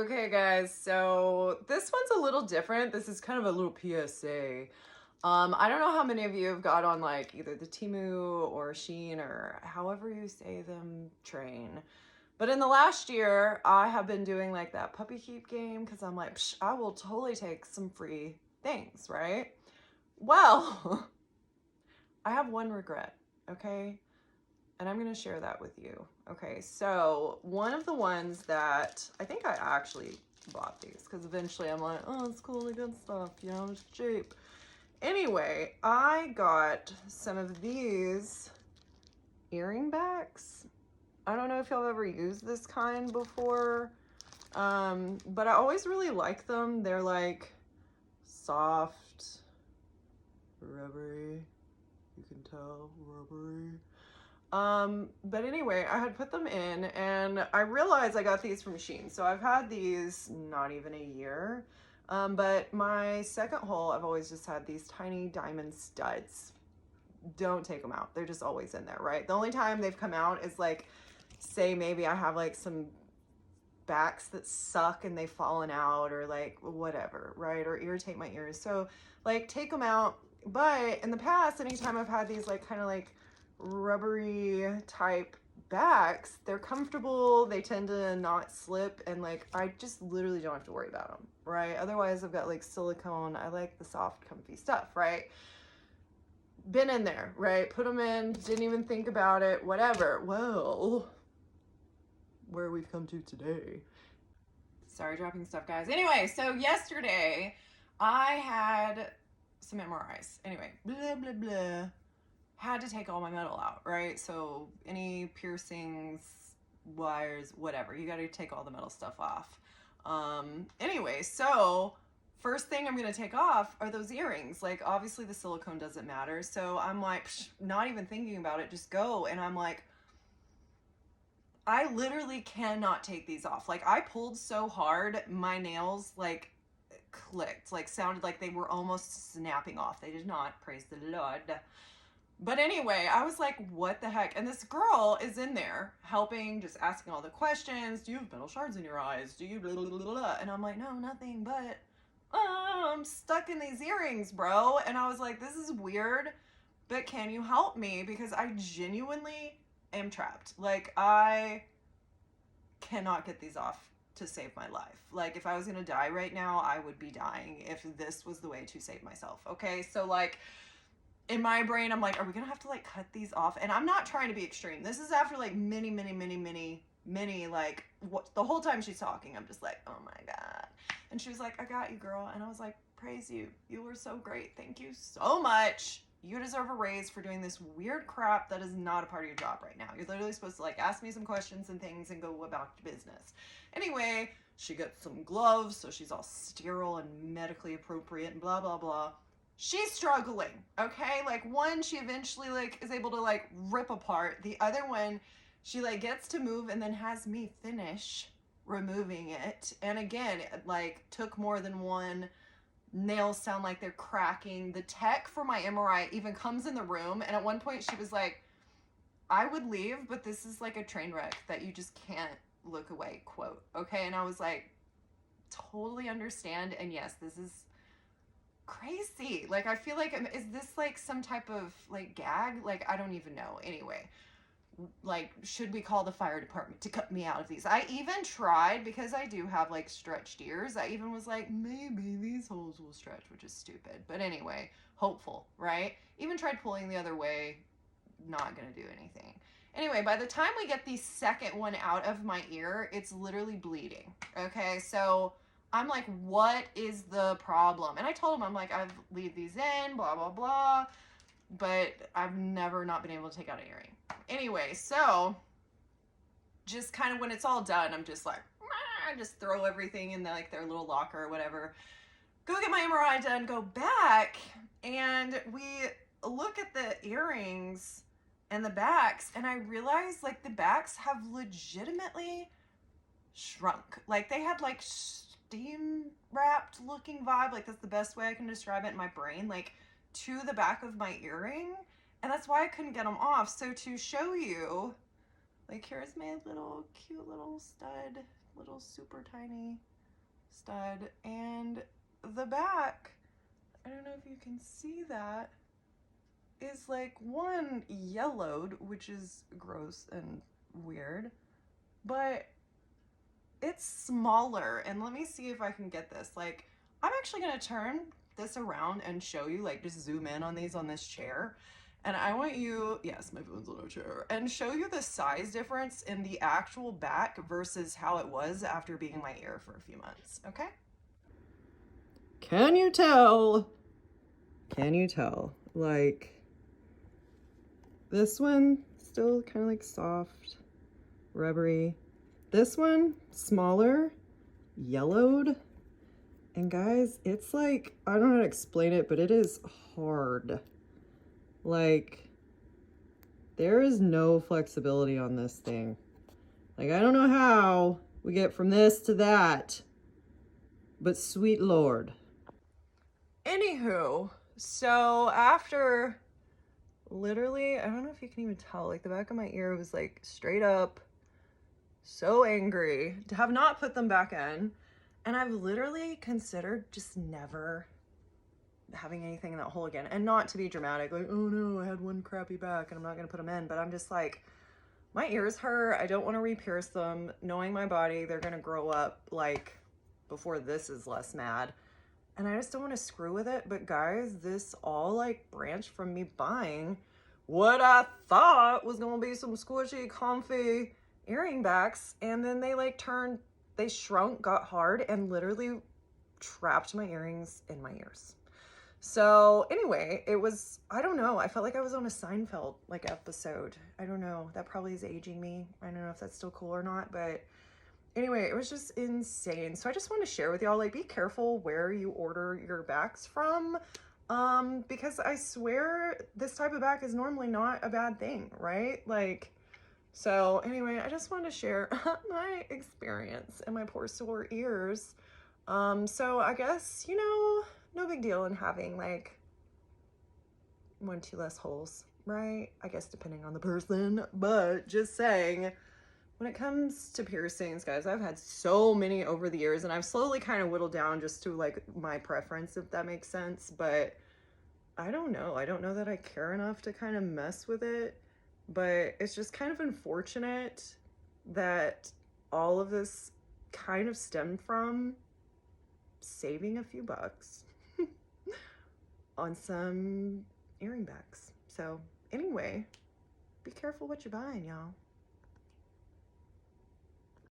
Okay, guys, so this one's a little different. This is kind of a little PSA. I don't know how many of you have got on like either the Temu or SHEIN or however you say them train. But in the last year, I have been doing like that puppy keep game because I'm like, I will totally take some free things, right? Well, I have one regret, okay? And I'm going to share that with you. Okay, so one of the ones that I think I actually bought these because eventually I'm like, oh, it's cool and good stuff, you know, it's cheap. Anyway, I got some of these earring backs. I don't know if y'all ever used this kind before, but I always really like them. They're like soft, rubbery. You can tell, rubbery. But anyway, I had put them in and I realized I got these from SHEIN. So I've had these not even a year. But my second hole, I've always just had these tiny diamond studs. Don't take them out. They're just always in there, right? The only time they've come out is like, say maybe I have like some backs that suck and they've fallen out or like whatever, right? Or irritate my ears. So like take them out. But in the past, anytime I've had these like kind of like rubbery type backs, they're comfortable, they tend to not slip, and like I just literally don't have to worry about them, right? Otherwise I've got like silicone. I like the soft comfy stuff, right? Been in there, right? Put them in, didn't even think about it, whatever. Well, where we've come to today. Sorry, dropping stuff, guys. Anyway, so yesterday I had some MRIs. Anyway, blah blah blah, had to take all my metal out, right? So any piercings, wires, whatever, you got to take all the metal stuff off. Anyway, so first thing I'm going to take off are those earrings. Like obviously the silicone doesn't matter. So I'm like, not even thinking about it, just go. And I'm like, I literally cannot take these off. Like I pulled so hard, my nails like clicked, like sounded like they were almost snapping off. They did not, praise the Lord. But anyway, I was like, what the heck? And this girl is in there helping, just asking all the questions. Do you have metal shards in your eyes? Do you blah, blah, blah, blah? And I'm like, no, nothing, but I'm stuck in these earrings, bro. And I was like, this is weird, but can you help me? Because I genuinely am trapped. Like I cannot get these off to save my life. Like if I was gonna die right now, I would be dying if this was the way to save myself. Okay, so like in my brain, I'm like, are we gonna have to like cut these off? And I'm not trying to be extreme. This is after like many, like what the whole time she's talking, I'm just like, oh my God. And she was like, I got you, girl. And I was like, praise you. You were so great. Thank you so much. You deserve a raise for doing this weird crap that is not a part of your job right now. You're literally supposed to like ask me some questions and things and go about your business. Anyway, she gets some gloves, so she's all sterile and medically appropriate and blah, blah, blah. She's struggling, okay? Like one, she eventually like is able to like rip apart. The other one, she like gets to move and then has me finish removing it. And again, it like took more than one. Nails sound like they're cracking. The tech for my MRI even comes in the room, and at one point she was like, I would leave, but this is like a train wreck that you just can't look away, quote. Okay, and I was like, totally understand, and yes, this is crazy. Like I feel like, is this like some type of like gag? Like I don't even know. Anyway, like should we call the fire department to cut me out of these? I even tried, because I do have like stretched ears, I even was like, maybe these holes will stretch, which is stupid, but anyway, hopeful, right? Even tried pulling the other way, not gonna do anything. Anyway, by the time we get the second one out of my ear, it's literally bleeding. Okay, so I'm like, what is the problem? And I told him, I'm like, I've leave these in, blah blah blah, but I've never not been able to take out an earring. Anyway, so just kind of when it's all done, I'm just like, I just throw everything in like their little locker or whatever. Go get my MRI done, go back, and we look at the earrings and the backs, and I realized like the backs have legitimately shrunk. Like they had like steam wrapped looking vibe. Like that's the best way I can describe it in my brain. Like to the back of my earring, and that's why I couldn't get them off. So to show you, like here's my little cute little stud, little super tiny stud, and the back, I don't know if you can see that, is like one yellowed, which is gross and weird, but it's smaller. And let me see if I can get this. Like, I'm actually gonna turn this around and show you, like just zoom in on these on this chair. And I want you, yes, my phone's on a chair, and show you the size difference in the actual back versus how it was after being in my ear for a few months, okay? Can you tell? Can you tell? Like, this one, still kind of like soft, rubbery. This one, smaller, yellowed. And guys, it's like, I don't know how to explain it, but it is hard. Like, there is no flexibility on this thing. Like, I don't know how we get from this to that, but sweet Lord. Anywho, so after literally, I don't know if you can even tell, like the back of my ear was like straight up so angry to have not put them back in. And I've literally considered just never having anything in that hole again. And not to be dramatic, like, oh no, I had one crappy back and I'm not gonna put them in, but I'm just like, my ears hurt. I don't want to re-pierce them. Knowing my body, they're gonna grow up like before this is less mad. And I just don't want to screw with it. But guys, this all like branched from me buying what I thought was gonna be some squishy, comfy earring backs. And then they like turned, they shrunk, got hard, and literally trapped my earrings in my ears. So anyway, it was, I don't know, I felt like I was on a Seinfeld like episode. I don't know, that probably is aging me. I don't know if that's still cool or not, but anyway, it was just insane. So I just want to share with y'all, like, be careful where you order your backs from, because I swear this type of back is normally not a bad thing, right? Like, so anyway, I just wanted to share my experience and my poor sore ears. So I guess, you know, no big deal in having like 1-2 less holes, right? I guess depending on the person, but just saying, when it comes to piercings, guys, I've had so many over the years, and I've slowly kind of whittled down just to like my preference, if that makes sense. But I don't know. I don't know that I care enough to kind of mess with it. But it's just kind of unfortunate that all of this kind of stemmed from saving a few bucks on some earring backs. So anyway, be careful what you're buying, y'all.